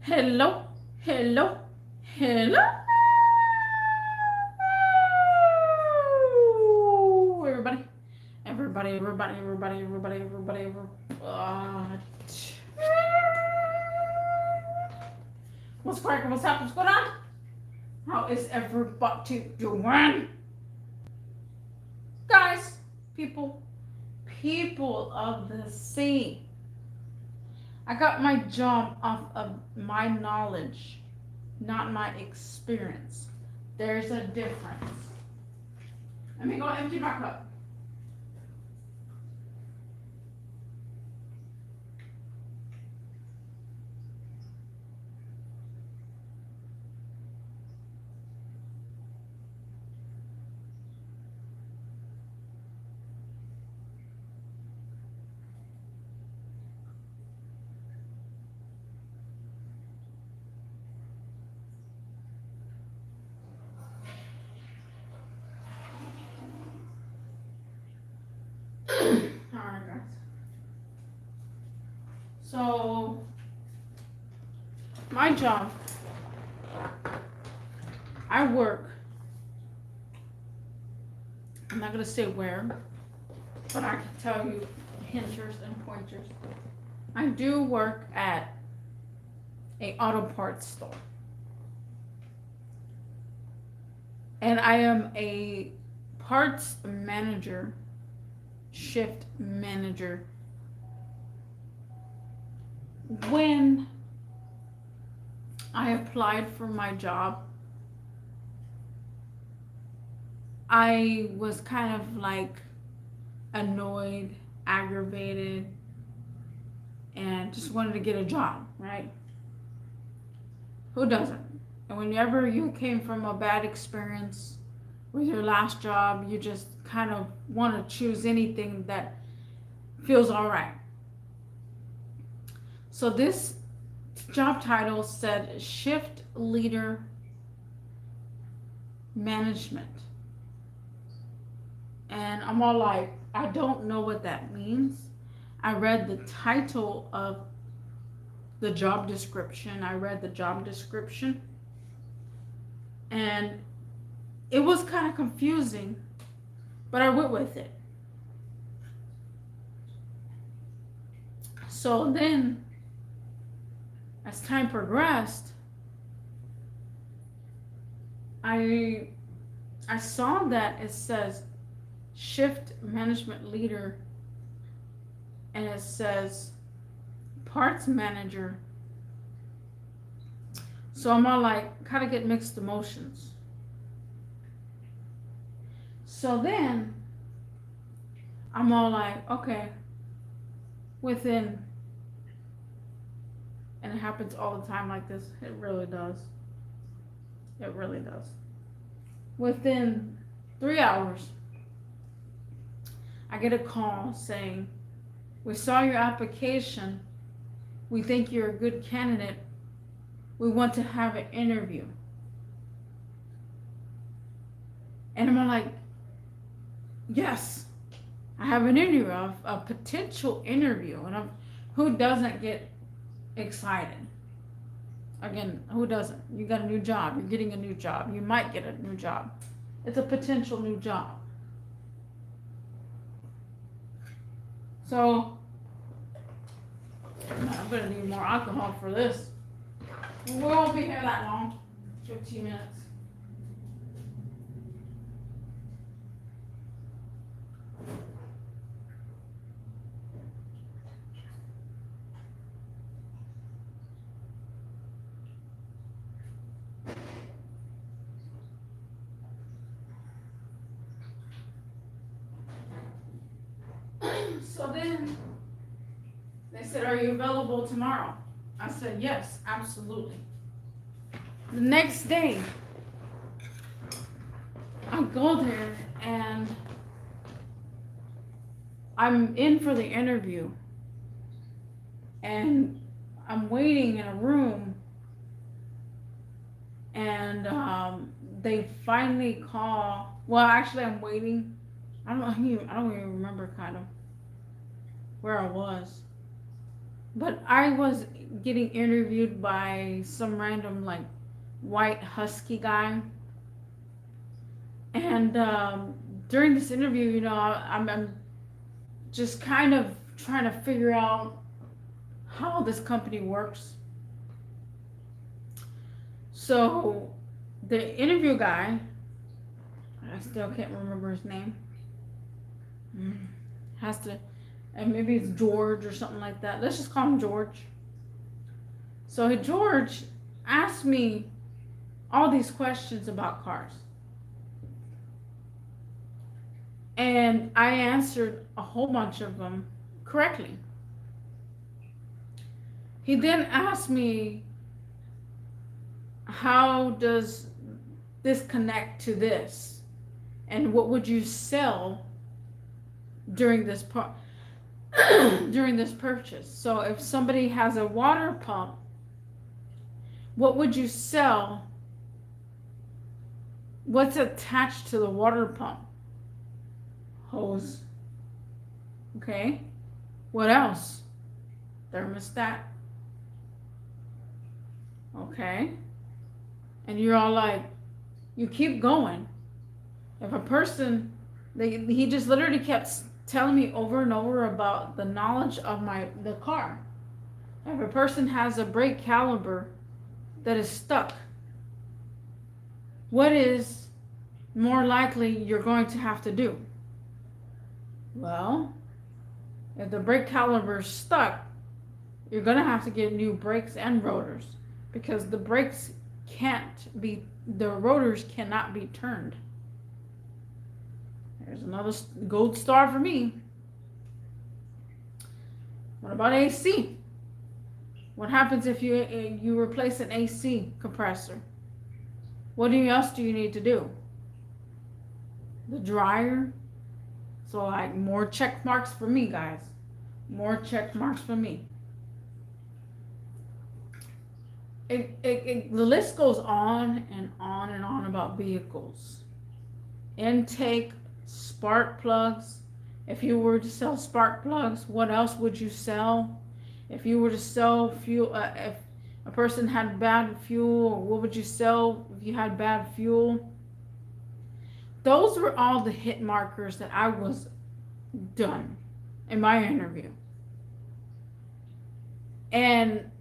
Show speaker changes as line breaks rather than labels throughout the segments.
Hello, hello, hello. Everybody, everybody. What's cracking? What's happening? What's going on? How is everybody doing? Guys, people of the sea. I got my job off of my knowledge, not my experience. There's a difference. Let me go empty my cup. Alright, guys. So, my job, I work, I'm not going to say where, but I can tell you hinters and pointers. I do work at a auto parts store. And I am a parts manager, shift manager. When I applied for my job, I was kind of like annoyed, aggravated, and just wanted to get a job, right? Who doesn't? And whenever you came from a bad experience with your last job, you just kind of want to choose anything that feels all right. So this job title said shift leader management. And I'm all like, I don't know what that means. I read the title of the job description. And it was kind of confusing, but I went with it. So then, as time progressed, I saw that it says shift management leader and it says parts manager. So I'm all like, kind of get mixed emotions. So then I'm all like, okay, within, and it happens all the time like this. It really does. It really does. Within 3 hours, I get a call saying, we saw your application. We think you're a good candidate. We want to have an interview. And I'm like, yes, I have an interview, a potential interview. And who doesn't get excited? Again, who doesn't? You got a new job. You're getting a new job. You might get a new job. It's a potential new job. So, I'm going to need more alcohol for this. We won't be here that long. 15 minutes. So then they said, are you available tomorrow? I said, yes, absolutely. The next day, I go there and I'm in for the interview. And I'm waiting in a room. And they finally call. Well, actually, I'm waiting. I don't even remember kind of where I was. But I was getting interviewed by some random like white husky guy, and during this interview, I'm just kind of trying to figure out how this company works. So the interview guy, I still can't remember his name. Has to, and maybe it's George or something like that. Let's just call him George. So George asked me all these questions about cars. And I answered a whole bunch of them correctly. He then asked me, how does this connect to this? And what would you sell during this during this purchase? So if somebody has a water pump, what would you sell? What's attached to the water pump? Hose. Okay. What else? Thermostat. Okay. And you're all like, you keep going. If a person, he just literally kept telling me over and over about the knowledge of the car. If a person has a brake caliper that is stuck, what is more likely you're going to have to do? Well, if the brake caliper is stuck, you're going to have to get new brakes and rotors, because the rotors cannot be turned. There's another gold star for me. What about AC? What happens if you replace an AC compressor? What else do you need to do? The dryer. So like more check marks for me, guys. More check marks for me. The list goes on and on and on about vehicles. Intake, spark plugs. If you were to sell spark plugs, what else would you sell? If you were to sell fuel, if a person had bad fuel, what would you sell if you had bad fuel? Those were all the hit markers that I was done in my interview. And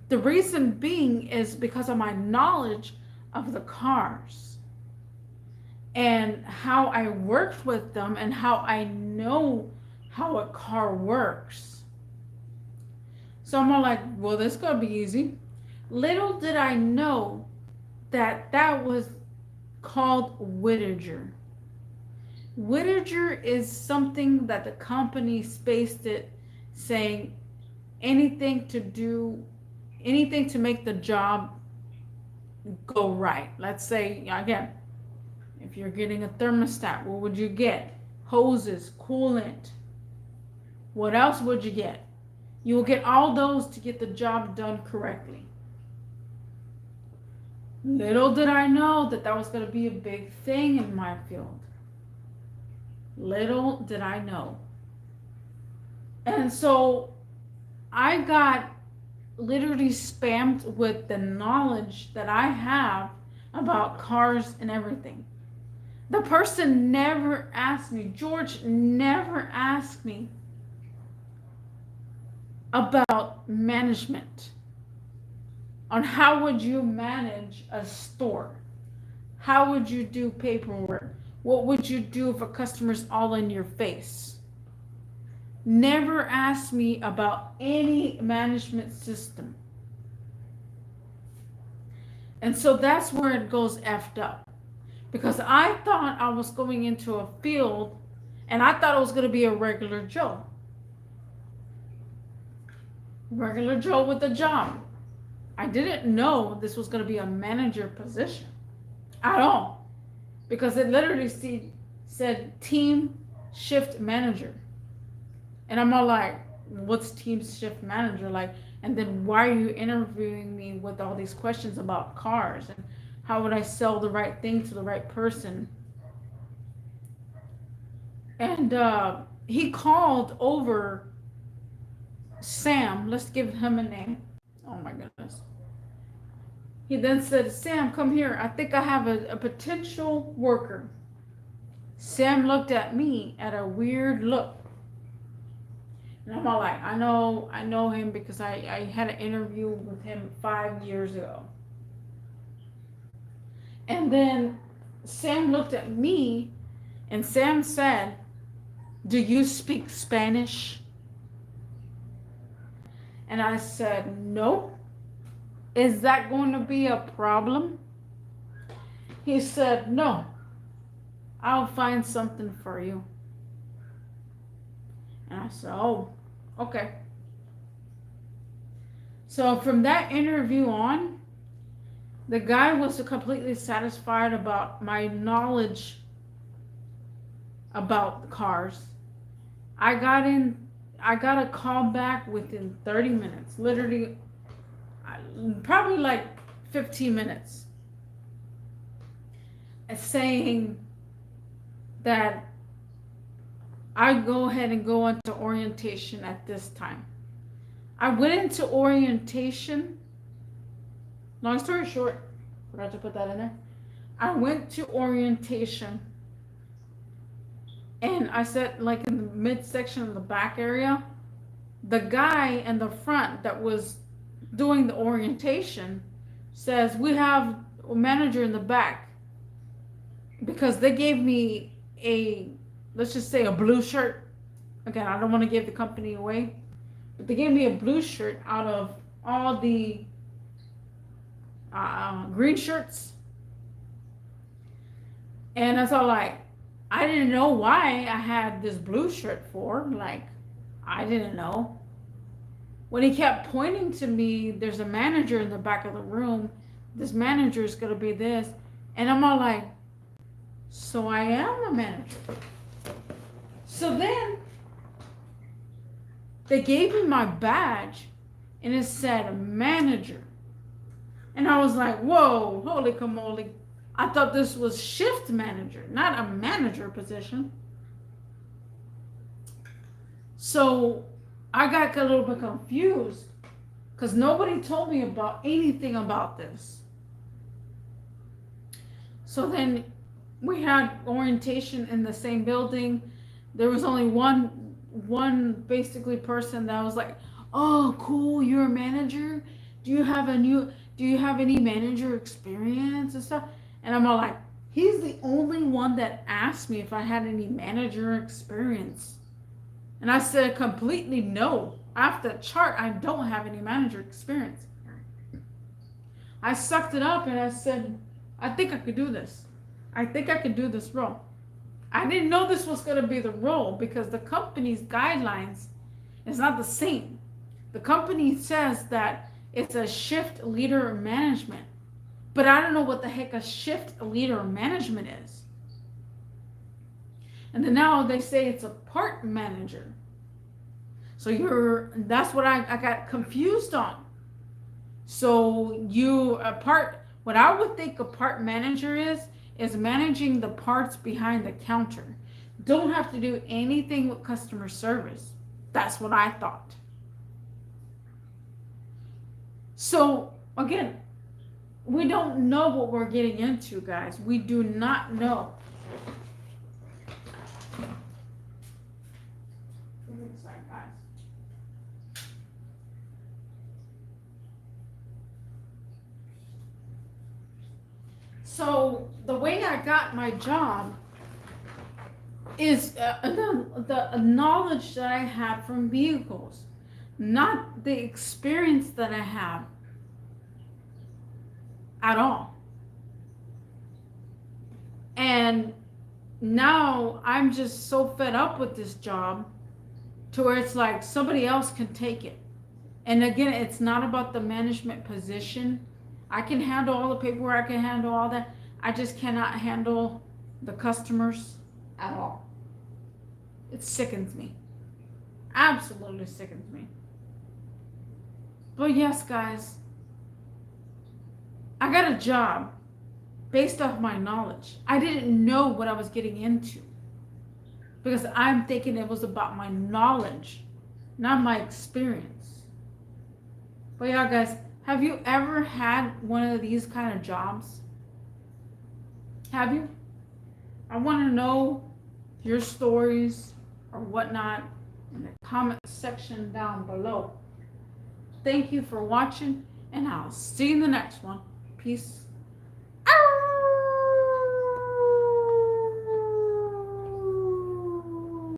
the reason being is because of my knowledge of the cars and how I worked with them and how I know how a car works. So I'm all like, well, this is going to be easy. Little did I know that was called Whittaker. Whittaker is something that the company spaced it, saying anything to make the job go right. Let's say, again, if you're getting a thermostat, what would you get? Hoses, coolant. What else would you get? You will get all those to get the job done correctly. Little did I know that was going to be a big thing in my field. Little did I know. And so I got literally spammed with the knowledge that I have about cars and everything. The person never asked me, George never asked me about management. On how would you manage a store? How would you do paperwork? What would you do if a customer's all in your face? Never asked me about any management system. And so that's where it goes effed up. Because I thought I was going into a field and I thought it was going to be a regular Joe. Regular Joe with a job. I didn't know this was going to be a manager position at all, because it literally said team shift manager. And I'm all like, what's team shift manager like? And then why are you interviewing me with all these questions about cars? And how would I sell the right thing to the right person? And he called over Sam, let's give him a name. Oh my goodness. He then said, Sam, come here. I think I have a potential worker. Sam looked at me at a weird look. And I'm all like, I know him because I had an interview with him 5 years ago. And then Sam looked at me and Sam said, do you speak Spanish? And I said, no. Is that going to be a problem? He said, no. I'll find something for you. And I said, oh, okay. So from that interview on, the guy was completely satisfied about my knowledge about cars. I got a call back within 30 minutes, literally, probably like 15 minutes, saying that I go ahead and go into orientation at this time. I went into orientation. Long story short, forgot to put that in there. I went to orientation and I sat like in the midsection of the back area. The guy in the front that was doing the orientation says, we have a manager in the back, because they gave me a, let's just say, a blue shirt. Again, I don't want to give the company away, but they gave me a blue shirt out of all the green shirts. And that's all, like, I didn't know why I had this blue shirt for. Like, I didn't know. When he kept pointing to me, there's a manager in the back of the room. This manager is going to be this. And I'm all like, so I am a manager. So then they gave me my badge and it said manager. And I was like, whoa, holy camole. I thought this was shift manager, not a manager position. So I got a little bit confused because nobody told me about anything about this. So then we had orientation in the same building. There was only one basically person that was like, oh, cool, you're a manager? Do you have any manager experience and stuff? And I'm all like, he's the only one that asked me if I had any manager experience. And I said completely no. Off the chart, I don't have any manager experience. I sucked it up and I said, I think I could do this. I think I could do this role. I didn't know this was going to be the role because the company's guidelines is not the same. The company says that it's a shift leader management. But I don't know what the heck a shift leader management is. And then now they say it's a part manager. So that's what I got confused on. So what I would think a part manager is managing the parts behind the counter. Don't have to do anything with customer service. That's what I thought. So again, we don't know what we're getting into, guys. We do not know. Sorry, guys. So the way I got my job is the knowledge that I have from vehicles, not the experience that I have at all. And now I'm just so fed up with this job to where it's like somebody else can take it. And again, it's not about the management position. I can handle all the paperwork, I can handle all that. I just cannot handle the customers at all. It sickens me. Absolutely sickens me. But yes, guys, I got a job based off my knowledge. I didn't know what I was getting into because I'm thinking it was about my knowledge. not my experience. But yeah, guys, have you ever had one of these kind of jobs? Have you? I want to know your stories or whatnot in the comment section down below. Thank you for watching, and I'll see you in the next one. Peace.